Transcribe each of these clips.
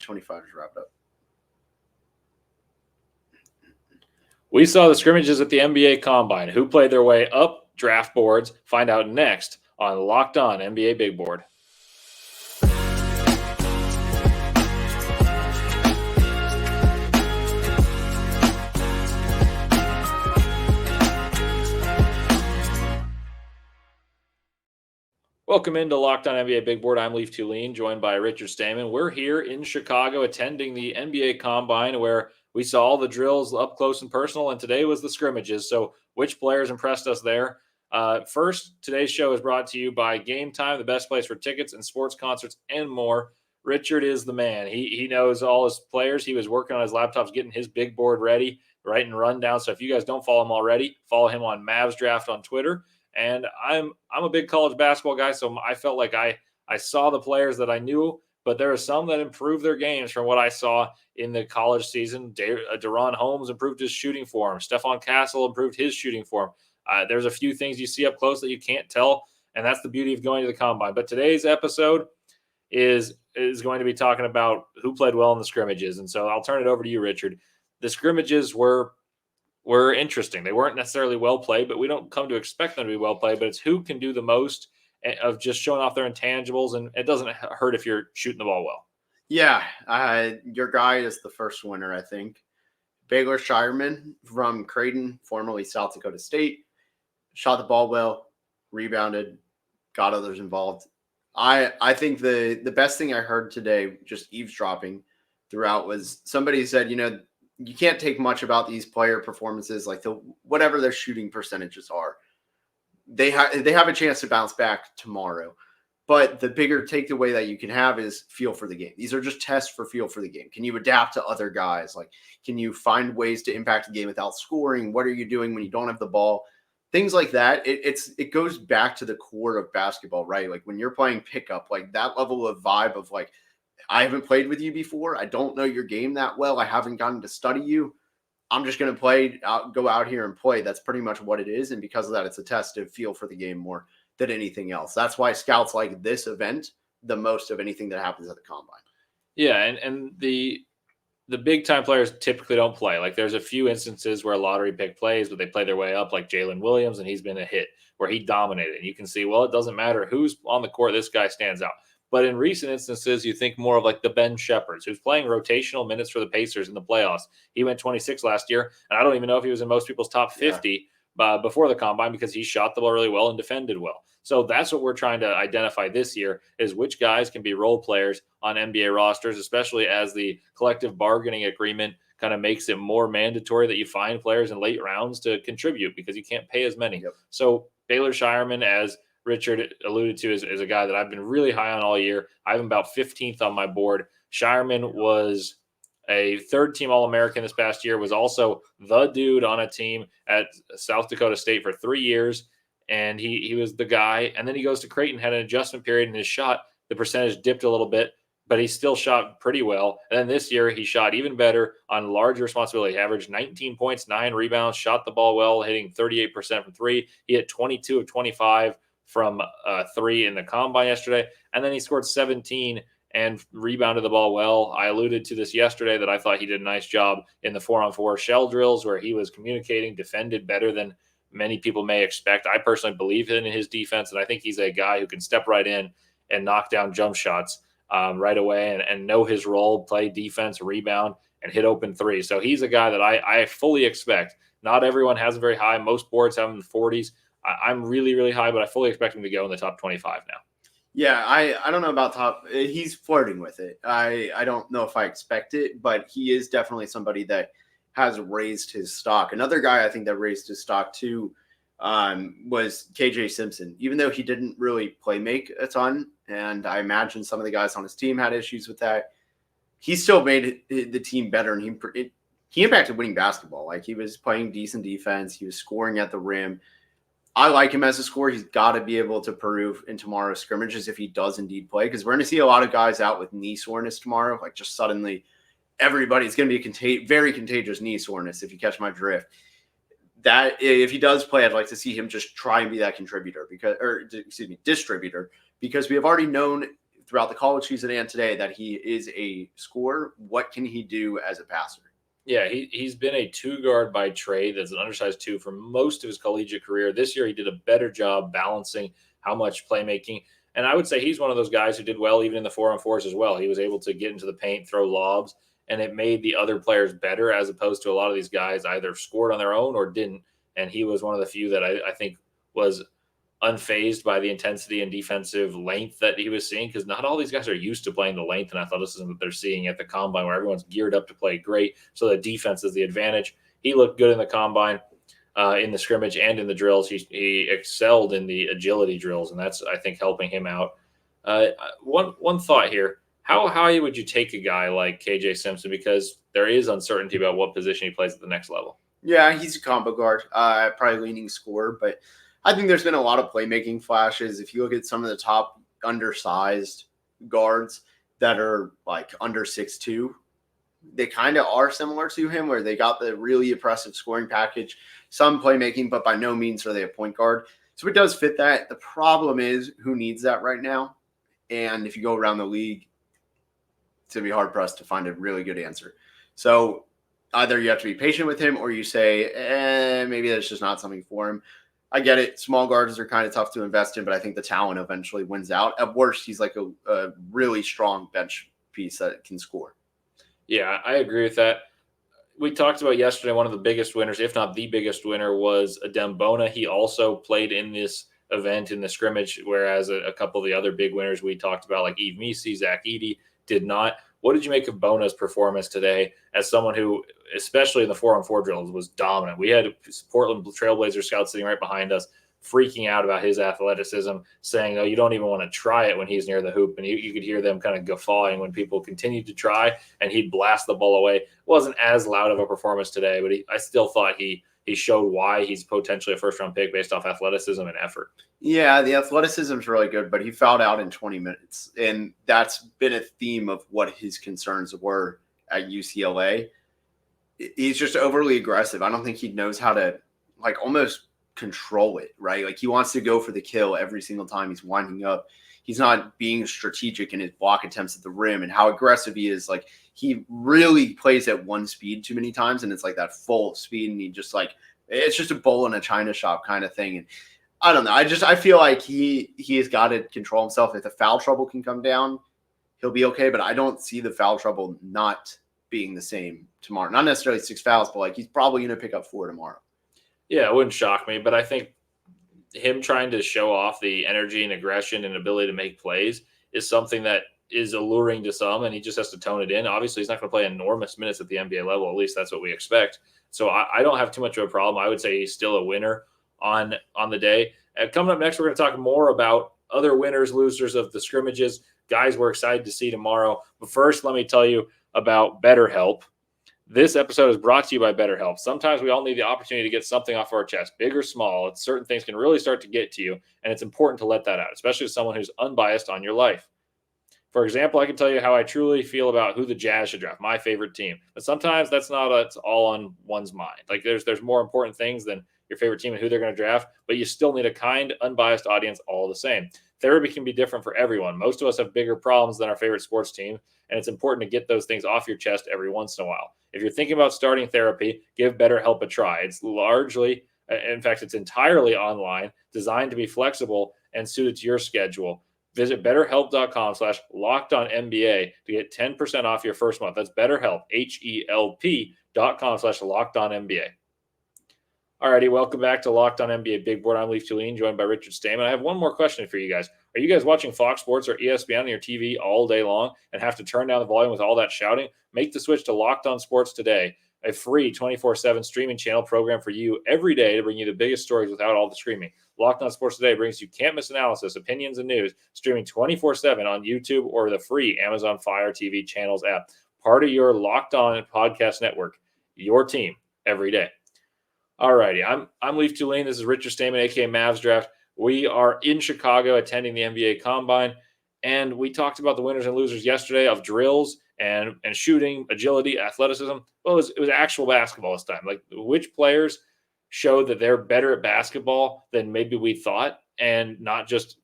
25 is wrapped up. We saw the scrimmages at the NBA Combine. Who played their way up draft boards? Find out next on Locked On NBA Big Board. Welcome into Locked On NBA Big Board. I'm Leif Thulin, joined by Richard Stayman. We're here in Chicago attending the NBA Combine, where we saw all the drills up close and personal, and today was the scrimmages. So which players impressed us there? First, today's show is brought to you by GameTime, the best place for tickets and sports concerts and more. Richard is the man. He knows all his players. He was working on his laptops, getting his big board ready, writing rundown. So if you guys don't follow him already, follow him on Mavs Draft on Twitter. And I'm a big college basketball guy, so I felt like I saw the players that I knew, but there are some that improved their games from what I saw in the college season. Deron Holmes improved his shooting form. Stephon Castle improved his shooting form. There's a few things you see up close that you can't tell, and that's the beauty of going to the Combine. But today's episode is going to be talking about who played well in the scrimmages, and so I'll turn it over to you, Richard. The scrimmages were interesting. They weren't necessarily well played, but we don't come to expect them to be well played, but it's who can do the most of just showing off their intangibles, and it doesn't hurt if you're shooting the ball well. Yeah, your guy is the first winner, I think. Baylor Shyan from Creighton, formerly South Dakota State, shot the ball well, rebounded, got others involved. I think the best thing I heard today, just eavesdropping throughout, was somebody said, you can't take much about these player performances, like whatever their shooting percentages are. They have a chance to bounce back tomorrow. But the bigger takeaway that you can have is feel for the game. These are just tests for feel for the game. Can you adapt to other guys? Like, can you find ways to impact the game without scoring? What are you doing when you don't have the ball? Things like that. It goes back to the core of basketball, right? Like when you're playing pickup, like that level of vibe of like, I haven't played with you before. I don't know your game that well. I haven't gotten to study you. I'm just going to go out here and play. That's pretty much what it is. And because of that, it's a test of feel for the game more than anything else. That's why scouts like this event the most of anything that happens at the Combine. Yeah, and the big time players typically don't play. Like there's a few instances where a lottery pick plays, but they play their way up, like Jalen Williams, and he's been a hit where he dominated. And you can see, well, it doesn't matter who's on the court. This guy stands out. But in recent instances, you think more of like the Ben Shepards, who's playing rotational minutes for the Pacers in the playoffs. He went 26 last year, and I don't even know if he was in most people's top 50 before the Combine because he shot the ball really well and defended well. So that's what we're trying to identify this year is which guys can be role players on NBA rosters, especially as the collective bargaining agreement kind of makes it more mandatory that you find players in late rounds to contribute because you can't pay as many. Yep. So Baylor Shyan, as Richard alluded to, is a guy that I've been really high on all year. I have him about 15th on my board. Shyan was a third-team All-American this past year, was also the dude on a team at South Dakota State for 3 years, and he was the guy. And then he goes to Creighton, had an adjustment period in his shot. The percentage dipped a little bit, but he still shot pretty well. And then this year, he shot even better on large responsibility. He averaged 19 points, 9 rebounds, shot the ball well, hitting 38% from 3. He hit 22 of 25 from 3 in the Combine yesterday. And then he scored 17 and rebounded the ball well. I alluded to this yesterday that I thought he did a nice job in the 4-on-4 shell drills where he was communicating, defended better than many people may expect. I personally believe in his defense, and I think he's a guy who can step right in and knock down jump shots right away and know his role, play defense, rebound, and hit open threes. So he's a guy that I fully expect. Not everyone has him very high. Most boards have him in the 40s. I'm really, really high, but I fully expect him to go in the top 25 now. Yeah, I don't know about top. He's flirting with it. I don't know if I expect it, but he is definitely somebody that has raised his stock. Another guy I think that raised his stock too was KJ Simpson. Even though he didn't really play make a ton, and I imagine some of the guys on his team had issues with that, he still made the team better, and he impacted winning basketball. Like he was playing decent defense, he was scoring at the rim. I like him as a scorer. He's got to be able to prove in tomorrow's scrimmages if he does indeed play, because we're going to see a lot of guys out with knee soreness tomorrow. Like just suddenly everybody's going to be very contagious knee soreness, if you catch my drift. That if he does play, I'd like to see him just try and be that distributor, because we have already known throughout the college season and today that he is a scorer. What can he do as a passer? Yeah, he's been a 2 guard by trade that's an undersized 2 for most of his collegiate career. This year, he did a better job balancing how much playmaking. And I would say he's one of those guys who did well even in the 4-on-4s as well. He was able to get into the paint, throw lobs, and it made the other players better as opposed to a lot of these guys either scored on their own or didn't. And he was one of the few that I think was unfazed by the intensity and defensive length that he was seeing, because not all these guys are used to playing the length and athleticism that they're seeing at the combine, where everyone's geared up to play great. So the defense is the advantage. He looked good in the combine, in the scrimmage and in the drills. He excelled in the agility drills, and that's, I think, helping him out. One thought here. How high would you take a guy like KJ Simpson? Because there is uncertainty about what position he plays at the next level. Yeah, he's a combo guard, probably leaning scorer, but I think there's been a lot of playmaking flashes. If you look at some of the top undersized guards that are like under 6'2", they kind of are similar to him, where they got the really impressive scoring package, some playmaking, but by no means are they a point guard. So it does fit that. The problem is, who needs that right now? And if you go around the league, it's going to be hard-pressed to find a really good answer. So either you have to be patient with him, or you say, maybe that's just not something for him. I get it. Small guards are kind of tough to invest in, but I think the talent eventually wins out. At worst, he's like a really strong bench piece that can score. Yeah, I agree with that. We talked about yesterday, one of the biggest winners, if not the biggest winner, was Adem Bona. He also played in this event in the scrimmage, whereas a couple of the other big winners we talked about, like Yves Misi, Zach Edey, did not. What did you make of Bona's performance today as someone who, especially in the 4-on-4 drills, was dominant? We had Portland Trailblazer scouts sitting right behind us, freaking out about his athleticism, saying, "Oh, you don't even want to try it when he's near the hoop." And you could hear them kind of guffawing when people continued to try, and he'd blast the ball away. It wasn't as loud of a performance today, but I still thought he showed why he's potentially a first-round pick based off athleticism and effort. Yeah, the athleticism is really good, but he fouled out in 20 minutes. And that's been a theme of what his concerns were at UCLA. He's just overly aggressive. I don't think he knows how to like almost control it, right? Like he wants to go for the kill every single time he's winding up. He's not being strategic in his block attempts at the rim and how aggressive he is. Like he really plays at one speed too many times, and it's like that full speed, and he just like, it's just a bull in a china shop kind of thing. And I don't know. I feel like he has got to control himself. If the foul trouble can come down, he'll be okay. But I don't see the foul trouble not being the same tomorrow. Not necessarily 6 fouls, but like he's probably going to pick up 4 tomorrow. Yeah, it wouldn't shock me, but I think him trying to show off the energy and aggression and ability to make plays is something that is alluring to some, and he just has to tone it in. Obviously, he's not going to play enormous minutes at the NBA level. At least that's what we expect. So I don't have too much of a problem. I would say he's still a winner on the day. Coming up next, we're going to talk more about other winners, losers of the scrimmages, guys we're excited to see tomorrow. But first, let me tell you about BetterHelp. This episode is brought to you by BetterHelp. Sometimes we all need the opportunity to get something off our chest, big or small. Certain things can really start to get to you, and it's important to let that out, especially as someone who's unbiased on your life. For example, I can tell you how I truly feel about who the Jazz should draft, my favorite team. But sometimes that's not it's all on one's mind. Like there's more important things than your favorite team and who they're going to draft, but you still need a kind, unbiased audience all the same. Therapy can be different for everyone. Most of us have bigger problems than our favorite sports team, and it's important to get those things off your chest every once in a while. If you're thinking about starting therapy, give BetterHelp a try. It's largely, in fact, it's entirely online, designed to be flexible and suited to your schedule. Visit BetterHelp.com/LockedOnNBA to get 10% off your first month. That's BetterHelp, HELP.com/LockedOnNBA. Alrighty, welcome back to Locked On NBA Big Board. I'm Leif, joined by Richard Stayman. I have one more question for you guys. Are you guys watching Fox Sports or ESPN on your TV all day long and have to turn down the volume with all that shouting? Make the switch to Locked On Sports today, a free 24/7 streaming channel program for you every day to bring you the biggest stories without all the screaming. Locked On Sports Today brings you can't-miss analysis, opinions, and news, streaming 24/7 on YouTube or the free Amazon Fire TV channels app. Part of your Locked On podcast network, your team every day. All righty, I'm Leif Thulin. This is Richard Stayman, a.k.a. Mavs Draft. We are in Chicago attending the NBA Combine, and we talked about the winners and losers yesterday of drills and shooting, agility, athleticism. Well, it was actual basketball this time. Like, which players showed that they're better at basketball than maybe we thought, and not just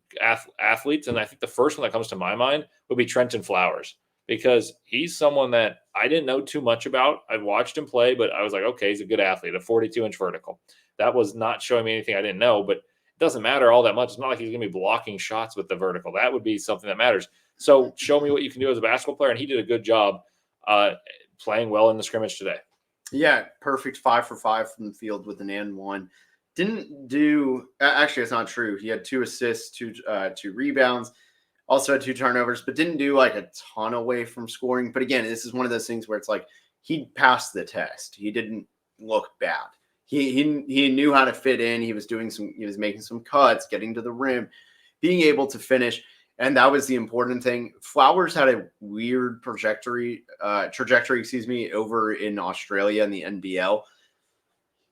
athletes, and I think the first one that comes to my mind would be Trenton Flowers, because he's someone that I didn't know too much about. I've watched him play, but I was like, okay, he's a good athlete, a 42-inch vertical. That was not showing me anything I didn't know, but it doesn't matter all that much. It's not like he's going to be blocking shots with the vertical. That would be something that matters. So show me what you can do as a basketball player, and he did a good job playing well in the scrimmage today. Yeah, perfect 5 for 5 from the field with an and one. Didn't do actually, it's not true. He had 2 assists, two rebounds, also had 2 turnovers, but didn't do like a ton away from scoring. But again, this is one of those things where it's like he passed the test. He didn't look bad. He knew how to fit in. He was making some cuts, getting to the rim, being able to finish. And that was the important thing. Flowers had a weird trajectory, over in Australia in the NBL.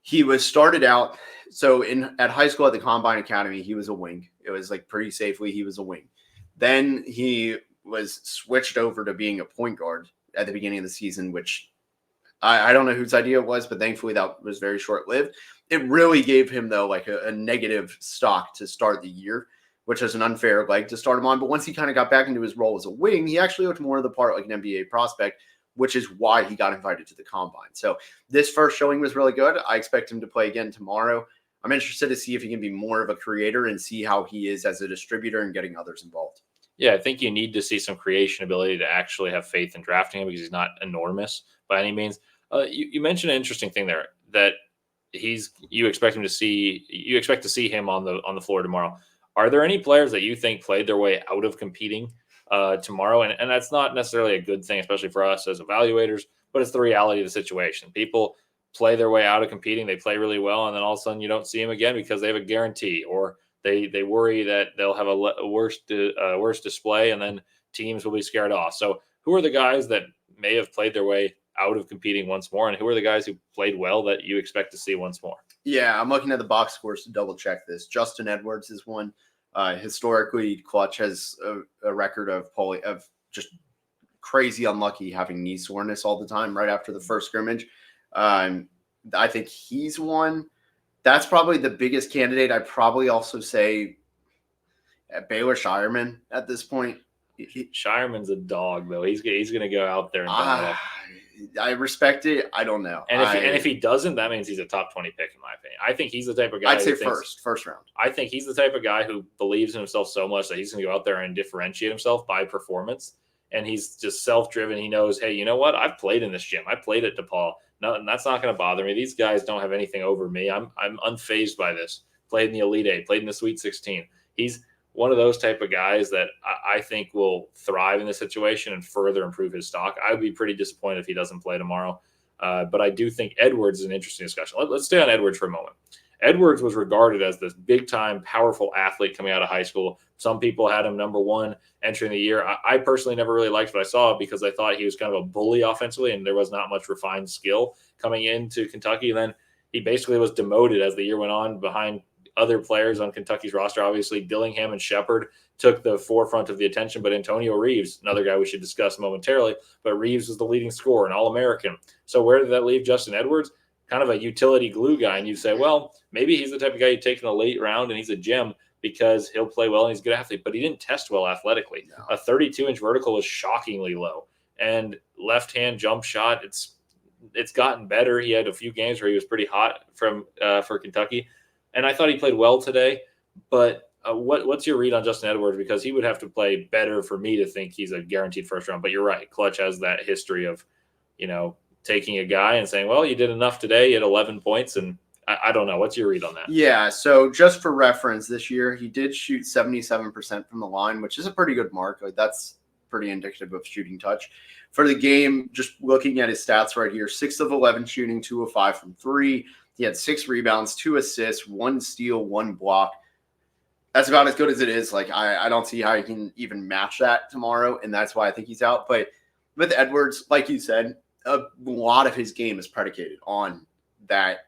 He was started out, so at high school at the Combine Academy, he was a wing. It was like pretty safely, he was a wing. Then he was switched over to being a point guard at the beginning of the season, which I don't know whose idea it was, but thankfully that was very short-lived. It really gave him, though, like a negative stock to start the year, which is an unfair leg to start him on. But once he kind of got back into his role as a wing, he actually looked more of the part like an NBA prospect, which is why he got invited to the Combine. So this first showing was really good. I expect him to play again tomorrow. I'm interested to see if he can be more of a creator and see how he is as a distributor and getting others involved. Yeah, I think you need to see some creation ability to actually have faith in drafting him, because he's not enormous by any means. You mentioned an interesting thing there, that you expect to see him on the floor tomorrow. Are there any players that you think played their way out of competing tomorrow? And that's not necessarily a good thing, especially for us as evaluators, but it's the reality of the situation. People play their way out of competing. They play really well, and then all of a sudden you don't see them again because they have a guarantee, or they worry that they'll have a worse display, and then teams will be scared off. So who are the guys that may have played their way out of competing once more, and who are the guys who played well that you expect to see once more? Yeah, I'm looking at the box scores to double check this. Justin Edwards is one. Historically, Clutch has a record of just crazy unlucky, having knee soreness all the time right after the first scrimmage. I think he's one. That's probably the biggest candidate. I'd probably also say Baylor Shyan at this point. Shireman's a dog, though. He's going to go out there and dominate. I respect it. I don't know. And if he doesn't, that means he's a top 20 pick, in my opinion. I think he's the type of guy. I'd say first round. I think he's the type of guy who believes in himself so much that he's going to go out there and differentiate himself by performance. And he's just self-driven. He knows, hey, you know what? I've played in this gym. I played at DePaul. No, that's not going to bother me. These guys don't have anything over me. I'm unfazed by this. Played in the Elite Eight. Played in the Sweet 16. He's one of those type of guys that I think will thrive in this situation and further improve his stock. I would be pretty disappointed if he doesn't play tomorrow. But I do think Edwards is an interesting discussion. Let's stay on Edwards for a moment. Edwards was regarded as this big-time, powerful athlete coming out of high school. Some people had him number one entering the year. I personally never really liked what I saw because I thought he was kind of a bully offensively, and there was not much refined skill coming into Kentucky. And then he basically was demoted as the year went on behind other players on Kentucky's roster. Obviously, Dillingham and Shepard took the forefront of the attention, but Antonio Reeves, another guy we should discuss momentarily, but Reeves was the leading scorer, an All-American. So where did that leave Justin Edwards? Kind of a utility glue guy. And you say, well, maybe he's the type of guy you take in a late round and he's a gem because he'll play well and he's a good athlete, but he didn't test well athletically. No. A 32-inch vertical is shockingly low. And left-hand jump shot, it's gotten better. He had a few games where he was pretty hot for Kentucky. And I thought he played well today, but what's your read on Justin Edwards? Because he would have to play better for me to think he's a guaranteed first round. But you're right. Clutch has that history of, taking a guy and saying, well, you did enough today. You had 11 points. And I don't know. What's your read on that? Yeah. So just for reference, this year he did shoot 77% from the line, which is a pretty good mark. Like that's pretty indicative of shooting touch. For the game, just looking at his stats right here, 6 of 11 shooting, 2 of 5 from 3. He had 6 rebounds, 2 assists, 1 steal, 1 block. That's about as good as it is. Like, I don't see how he can even match that tomorrow, and that's why I think he's out. But with Edwards, like you said, a lot of his game is predicated on that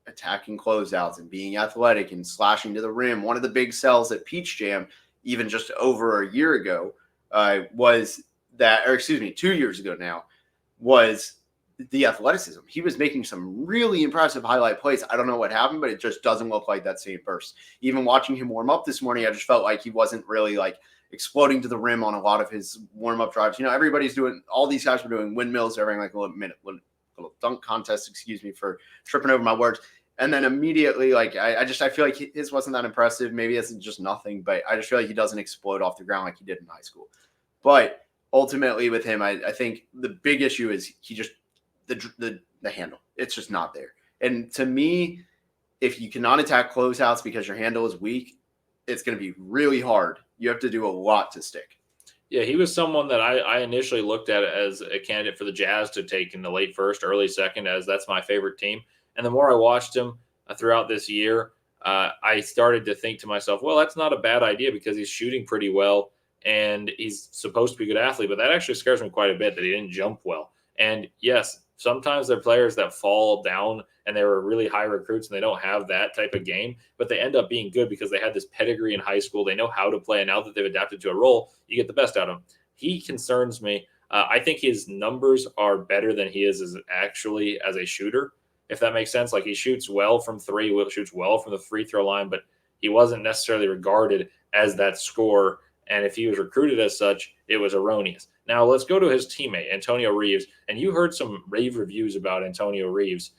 attacking closeouts and being athletic and slashing to the rim. One of the big sells at Peach Jam, even just over a year ago, 2 years ago now, was the athleticism. He was making some really impressive highlight plays. I don't know what happened, but it just doesn't look like that same burst. Even watching him warm up this morning, I just felt like he wasn't really like exploding to the rim on a lot of his warm up drives. Everybody's doing, all these guys were doing windmills. They're having like a little dunk contest, excuse me for tripping over my words. And then immediately, like, I feel like his wasn't that impressive. Maybe it's just nothing, but I just feel like he doesn't explode off the ground like he did in high school. But ultimately with him, I think the big issue is he just, the handle. It's just not there. And to me, if you cannot attack closeouts because your handle is weak, it's going to be really hard. You have to do a lot to stick. Yeah, he was someone that I initially looked at as a candidate for the Jazz to take in the late first, early second, as that's my favorite team. And the more I watched him throughout this year, I started to think to myself, well, that's not a bad idea because he's shooting pretty well and he's supposed to be a good athlete. But that actually scares me quite a bit that he didn't jump well. And yes, sometimes they're players that fall down and they were really high recruits and they don't have that type of game, but they end up being good because they had this pedigree in high school. They know how to play. And now that they've adapted to a role, you get the best out of him. He concerns me. I think his numbers are better than he is actually as a shooter, if that makes sense. Like, he shoots well from three, shoots well from the free throw line, but he wasn't necessarily regarded as that scorer. And if he was recruited as such, it was erroneous. Now let's go to his teammate, Antonio Reeves. And you heard some rave reviews about Antonio Reeves.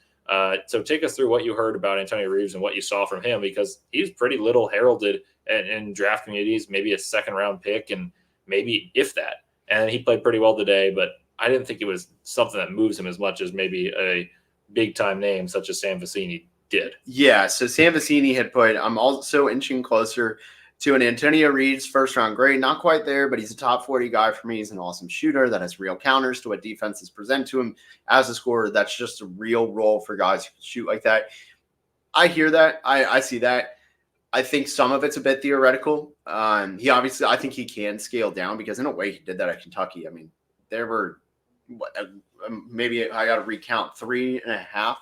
So take us through what you heard about Antonio Reeves and what you saw from him, because he's pretty little heralded in draft communities, maybe a second-round pick, and maybe if that. And he played pretty well today, but I didn't think it was something that moves him as much as maybe a big-time name such as Sam Vecini did. Yeah, so Sam Vecini had put, I'm also inching closer to an Antonio Reeves first-round grade. Not quite there, but he's a top 40 guy for me. He's an awesome shooter that has real counters to what defenses present to him as a scorer. That's just a real role for guys who can shoot like that. I hear that. I see that. I think some of it's a bit theoretical. He obviously, I think he can scale down because in a way he did that at Kentucky. I mean, there were maybe I got to recount 3.5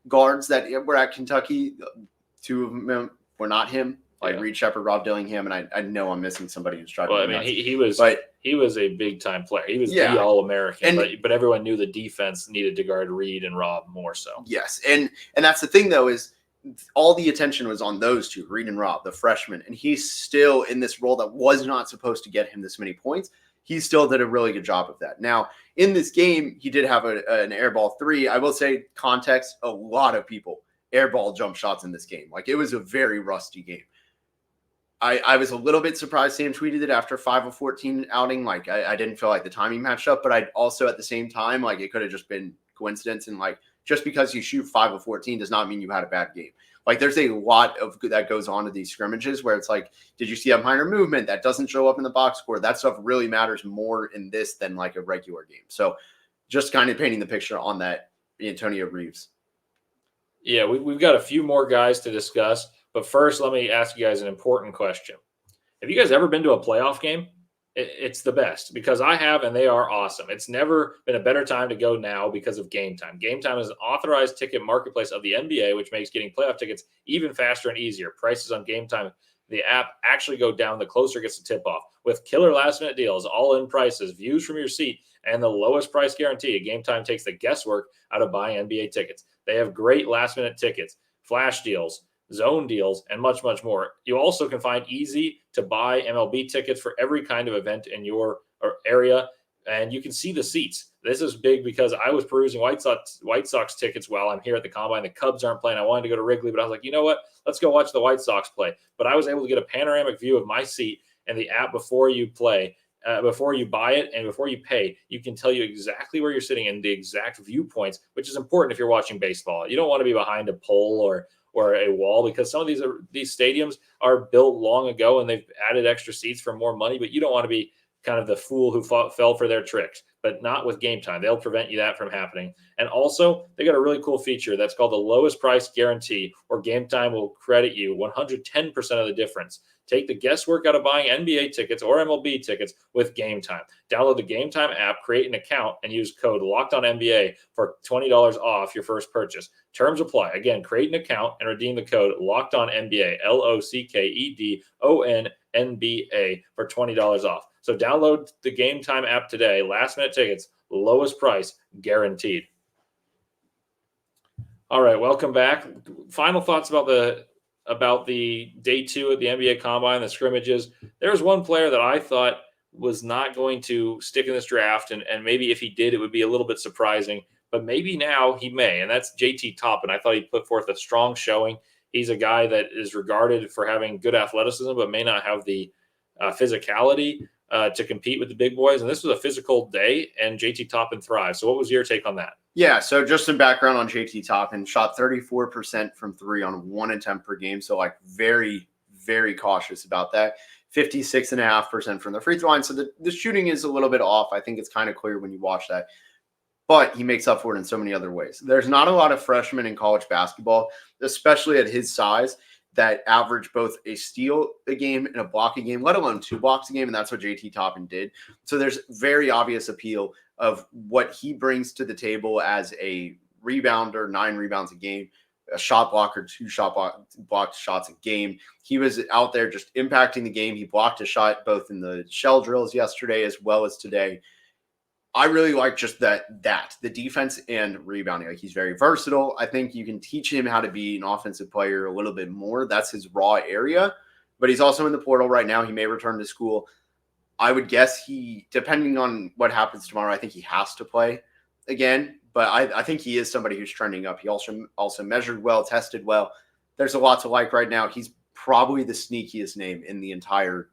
guards that were at Kentucky. 2 of them were not him. Like Reed Shepard, Rob Dillingham, and I know I'm missing somebody who's driving. Well, I mean, he was a big time player. He was the All-American, but everyone knew the defense needed to guard Reed and Rob more so. Yes, and that's the thing though, is all the attention was on those two, Reed and Rob, the freshmen, and he's still in this role that was not supposed to get him this many points. He still did a really good job of that. Now, in this game, he did have an airball 3. I will say, context, a lot of people airball jump shots in this game. Like, it was a very rusty game. I was a little bit surprised Sam tweeted it after 5 of 14 outing. Like, I didn't feel like the timing matched up, but I also at the same time, like, it could have just been coincidence. And like, just because you shoot 5 of 14 does not mean you had a bad game. Like, there's a lot of that goes on to these scrimmages where it's like, did you see a minor movement that doesn't show up in the box score? That stuff really matters more in this than like a regular game. So just kind of painting the picture on that, Antonio Reeves. Yeah, we've got a few more guys to discuss. But first, let me ask you guys an important question. Have you guys ever been to a playoff game? It's the best, because I have, and they are awesome. It's never been a better time to go now because of GameTime. GameTime is an authorized ticket marketplace of the NBA, which makes getting playoff tickets even faster and easier. Prices on GameTime, the app, actually go down the closer it gets to tip-off. With killer last-minute deals, all-in prices, views from your seat, and the lowest price guarantee, GameTime takes the guesswork out of buying NBA tickets. They have great last-minute tickets, flash deals, zone deals, and much, much more. You also can find easy to buy MLB tickets for every kind of event in your area, and you can see the seats. This is big because I was perusing White Sox tickets while I'm here at the Combine. The Cubs aren't playing. I wanted to go to Wrigley, but I was like, you know what? Let's go watch the White Sox play. But I was able to get a panoramic view of my seat and the app before you play. Before you buy it and before you pay, you can tell you exactly where you're sitting and the exact viewpoints, which is important if you're watching baseball. You don't want to be behind a pole or a wall, because some of these stadiums are built long ago and they've added extra seats for more money, but you don't want to be kind of the fool who fell for their tricks. But not with GameTime. They'll prevent you that from happening. And also, they got a really cool feature that's called the lowest price guarantee, or GameTime will credit you 110% of the difference. Take the guesswork out of buying NBA tickets or MLB tickets with GameTime. Download the GameTime app, create an account, and use code LOCKEDONNBA for $20 off your first purchase. Terms apply. Again, create an account and redeem the code LOCKEDONNBA, LOCKEDONNBA, for $20 off. So download the GameTime app today. Last minute tickets, lowest price guaranteed. All right, welcome back. Final thoughts about the day 2 at the NBA Combine, the scrimmages. There's one player that I thought was not going to stick in this draft, and maybe if he did, it would be a little bit surprising. But maybe now he may, and that's JT Topp. And I thought he put forth a strong showing. He's a guy that is regarded for having good athleticism, but may not have the physicality to compete with the big boys. And this was a physical day, and JT Toppin thrived. So what was your take on that? Yeah, so just some background on JT Toppin. Shot 34% from three on 1 attempt per game. So like very, very cautious about that. 56.5% from the free throw line. So the shooting is a little bit off. I think it's kind of clear when you watch that. But he makes up for it in so many other ways. There's not a lot of freshmen in college basketball, especially at his size, that average both a steal a game and a block a game, let alone 2 blocks a game. And that's what JT Toppin did. So there's very obvious appeal of what he brings to the table as a rebounder, 9 rebounds a game, a shot blocker, 2 blocked shots a game. He was out there just impacting the game. He blocked a shot both in the shell drills yesterday as well as today. I really like just the defense and rebounding. Like, he's very versatile. I think you can teach him how to be an offensive player a little bit more. That's his raw area, but he's also in the portal right now. He may return to school. I would guess depending on what happens tomorrow, I think he has to play again, but I think he is somebody who's trending up. He also measured well, tested well. There's a lot to like right now. He's probably the sneakiest name in the entire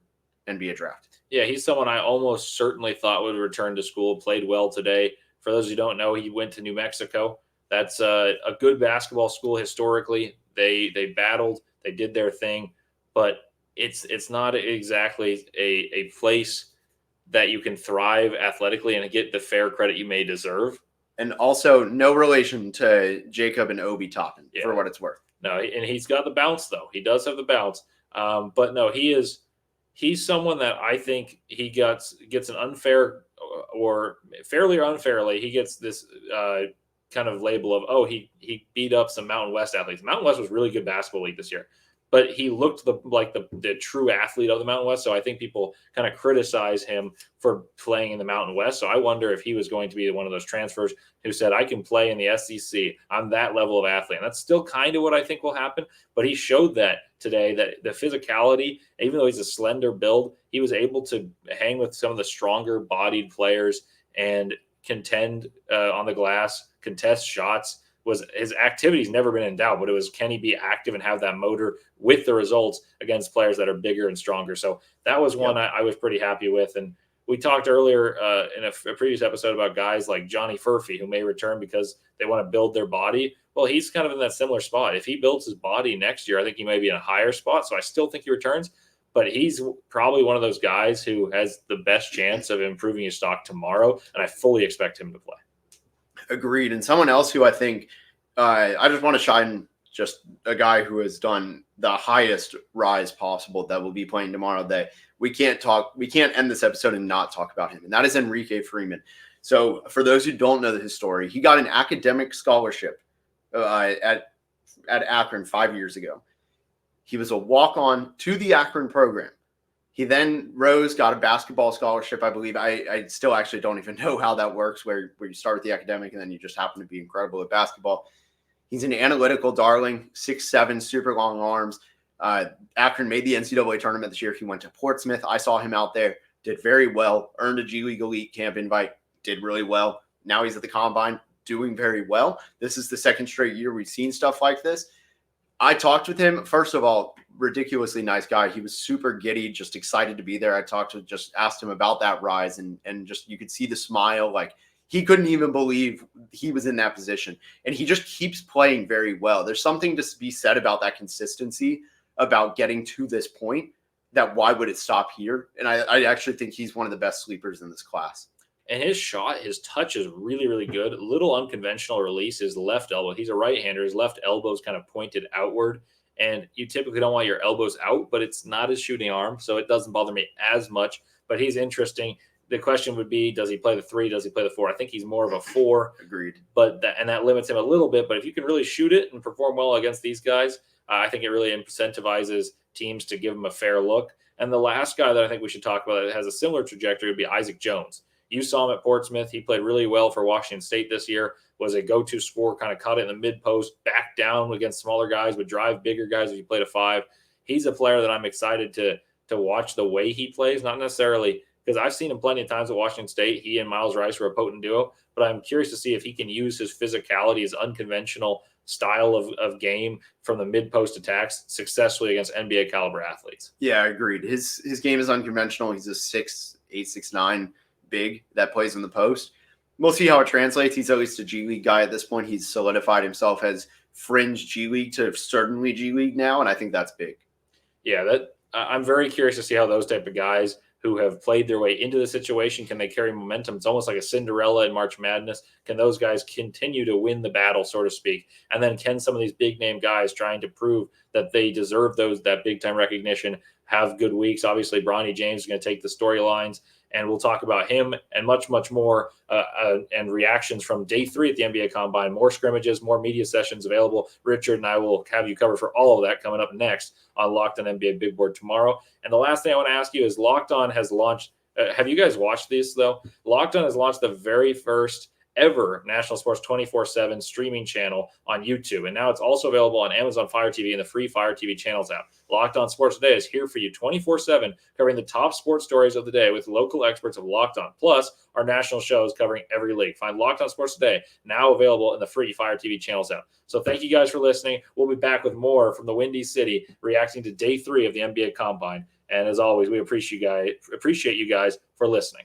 NBA draft. Yeah, he's someone I almost certainly thought would return to school, played well today. For those who don't know, he went to New Mexico. That's a good basketball school historically. They battled, they did their thing, but it's not exactly a place that you can thrive athletically and get the fair credit you may deserve. And also no relation to Jacob and Obi Toppin, for what it's worth. No, and he's got the bounce, though. He does have the bounce. But no, he's someone that I think he gets an unfair or fairly or unfairly, he gets this kind of label of, he beat up some Mountain West athletes. Mountain West was really good basketball league this year, but he looked like the true athlete of the Mountain West. So I think people kind of criticize him for playing in the Mountain West. So I wonder if he was going to be one of those transfers who said, I can play in the SEC. I'm that level of athlete. And that's still kind of what I think will happen. But he showed that today, that the physicality, even though he's a slender build, he was able to hang with some of the stronger bodied players and contend on the glass, contest shots. His activity's never been in doubt, but it was, can he be active and have that motor with the results against players that are bigger and stronger? So that was one I was pretty happy with. And we talked earlier in a previous episode about guys like Johnny Furphy, who may return because they want to build their body. Well, he's kind of in that similar spot. If he builds his body next year, I think he may be in a higher spot. So I still think he returns, but he's probably one of those guys who has the best chance of improving his stock tomorrow. And I fully expect him to play. Agreed. And someone else who I think I just want to shine just a guy who has done the highest rise possible that will be playing tomorrow, that we can't end this episode and not talk about him. And that is Enrique Freeman. So for those who don't know his story, he got an academic scholarship at Akron 5 years ago. He was a walk-on to the Akron program. He then got a basketball scholarship, I believe. I still actually don't even know how that works, where you start with the academic and then you just happen to be incredible at basketball. He's an analytical darling, 6'7", super long arms. Akron made the NCAA tournament this year. He went to Portsmouth. I saw him out there, did very well, earned a G League Elite camp invite, did really well. Now he's at the Combine, doing very well. This is the second straight year we've seen stuff like this. I talked with him. First of all, ridiculously nice guy. He was super giddy, just excited to be there. Just asked him about that rise, and just you could see the smile. Like, he couldn't even believe he was in that position. And he just keeps playing very well. There's something to be said about that consistency, about getting to this point, that why would it stop here? And I actually think he's one of the best sleepers in this class. And his shot, his touch is really, really good. A little unconventional release, his left elbow. He's a right-hander. His left elbow is kind of pointed outward. And you typically don't want your elbows out, but it's not his shooting arm, so it doesn't bother me as much. But he's interesting. The question would be, does he play the 3? Does he play the 4? I think he's more of a 4. Agreed. But that limits him a little bit. But if you can really shoot it and perform well against these guys, I think it really incentivizes teams to give him a fair look. And the last guy that I think we should talk about that has a similar trajectory would be Isaac Jones. You saw him at Portsmouth. He played really well for Washington State this year, was a go-to scorer, kind of caught it in the mid-post, back down against smaller guys, would drive bigger guys if he played a 5. He's a player that I'm excited to watch the way he plays, not necessarily because I've seen him plenty of times at Washington State. He and Miles Rice were a potent duo, but I'm curious to see if he can use his physicality, his unconventional style of game from the mid-post attacks successfully against NBA caliber athletes. Yeah, agreed. His game is unconventional. He's a 6'8", 6'9" big that plays in the post. We'll see how it translates. He's at least a G League guy at this point. He's solidified himself as fringe G League to certainly G League now, and I think that's big. Yeah, I'm very curious to see how those type of guys who have played their way into the situation, can they carry momentum? It's almost like a Cinderella in March Madness. Can those guys continue to win the battle, so to speak? And then can some of these big name guys trying to prove that they deserve that big time recognition have good weeks? Obviously, Bronny James is going to take the storylines, and we'll talk about him and much, much more and reactions from day 3 at the NBA Combine. More scrimmages, more media sessions available. Richard and I will have you covered for all of that coming up next on Locked On NBA Big Board tomorrow. And the last thing I want to ask you is Locked On has launched have you guys watched these, though? Locked On has launched the very first ever National Sports 24/7 streaming channel on YouTube. And now it's also available on Amazon Fire TV and the free Fire TV channels app. Locked On Sports Today is here for you 24/7, covering the top sports stories of the day with local experts of Locked On, plus our national shows covering every league. Find Locked On Sports Today now available in the free Fire TV channels app. So thank you guys for listening. We'll be back with more from the Windy City, reacting to day 3 of the NBA Combine. And as always, we appreciate you guys for listening.